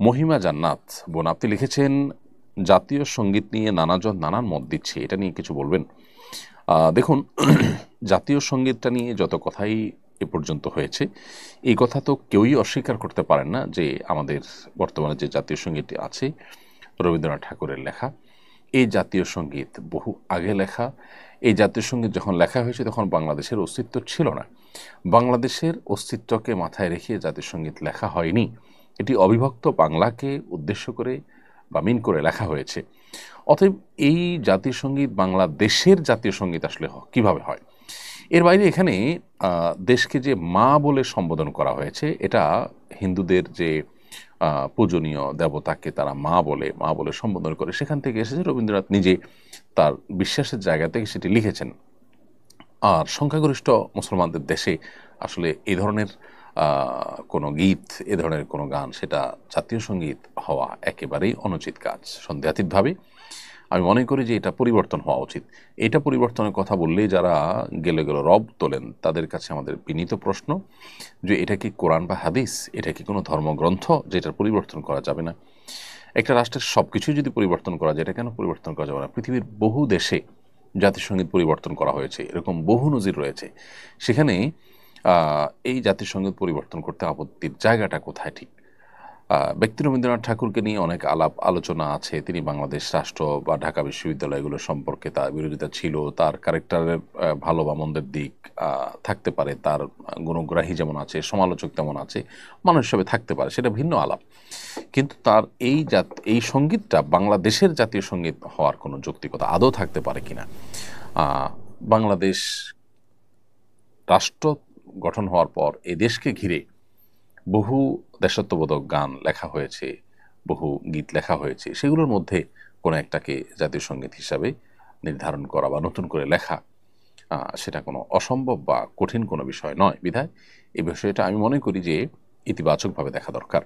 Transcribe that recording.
মহিমা জান্নাত বোন, আপনি লিখেছেন জাতীয় সঙ্গীত নিয়ে নানাজন নানান মত দিচ্ছে, এটা নিয়ে কিছু বলবেন? দেখুন, জাতীয় সঙ্গীতটা নিয়ে যত কথাই এ পর্যন্ত হয়েছে, এই কথা তো কেউই অস্বীকার করতে পারেন না যে আমাদের বর্তমানে যে জাতীয় সঙ্গীতটি আছে রবীন্দ্রনাথ ঠাকুরের লেখা। এই জাতীয় সঙ্গীত বহু আগে লেখা। এই জাতীয় সঙ্গীত যখন লেখা হয়েছে তখন বাংলাদেশের অস্তিত্ব ছিল না। বাংলাদেশের অস্তিত্বকে মাথায় রেখে জাতীয় সঙ্গীত লেখা হয়নি, এটি অবিভক্ত বাংলাকে উদ্দেশ্য করে বা মিন করে লেখা হয়েছে। অতএব এই জাতীয় সঙ্গীত বাংলাদেশের জাতীয় সঙ্গীত আসলে কিভাবে হয়? এর বাইরে এখানে দেশকে যে মা বলে সম্বোধন করা হয়েছে, এটা হিন্দুদের যে পূজনীয় দেবতাকে তারা মা বলে সম্বোধন করে, সেখান থেকে এসেছে। রবীন্দ্রনাথ নিজে তার বিশ্বাসের জায়গা থেকে সেটি লিখেছেন। আর সংখ্যাগরিষ্ঠ মুসলমানদের দেশে আসলে এই ধরনের কোনো গীত, এ ধরনের কোনো গান, সেটা জাতীয় সঙ্গীত হওয়া একেবারেই অনুচিত কাজ। সন্দেহাতীতভাবে আমি মনে করি যে এটা পরিবর্তন হওয়া উচিত। এটা পরিবর্তনের কথা বললেই যারা গেলে রব তোলেন, তাদের কাছে আমাদের বিনীত প্রশ্ন যে এটা কি কোরআন বা হাদিস? এটা কি কোনো ধর্মগ্রন্থ যেটার পরিবর্তন করা যাবে না? একটা রাষ্ট্রের সব কিছুই যদি পরিবর্তন করা যায়, এটা কেন পরিবর্তন করা যাবে না? পৃথিবীর বহু দেশে জাতিসংগীত পরিবর্তন করা হয়েছে, এরকম বহু নজির রয়েছে। সেখানে এই জাতিসংগীত পরিবর্তন করতে আপত্তির জায়গাটা কোথায়? ঠিক ব্যক্তি রবীন্দ্রনাথ ঠাকুরকে নিয়ে অনেক আলাপ আলোচনা আছে। তিনি বাংলাদেশ রাষ্ট্র বা ঢাকা বিশ্ববিদ্যালয়গুলো সম্পর্কে তার বিরোধিতা ছিল। তার ক্যারেক্টারের ভালো বা মন্দের দিক থাকতে পারে, তার গুণগ্রাহী যেমন আছে, সমালোচক তেমন আছে, মানুষ হিসাবে থাকতে পারে, সেটা ভিন্ন আলাপ। কিন্তু তার এই সঙ্গীতটা বাংলাদেশের জাতীয় সঙ্গীত হওয়ার কোনো যৌক্তিকতা আদৌ থাকতে পারে কিনা? বাংলাদেশ রাষ্ট্র গঠন হওয়ার পর এই দেশকে ঘিরে বহু দেশাত্মবোধক গান লেখা হয়েছে, বহু গীত লেখা হয়েছে। সেগুলোর মধ্যে কোনো একটাকে জাতীয় সঙ্গীত হিসাবে নির্ধারণ করা বা নতুন করে লেখা, সেটা কোনো অসম্ভব বা কঠিন কোনো বিষয় নয়। বিধায় এই বিষয়টা আমি মনে করি যে ইতিবাচকভাবে দেখা দরকার।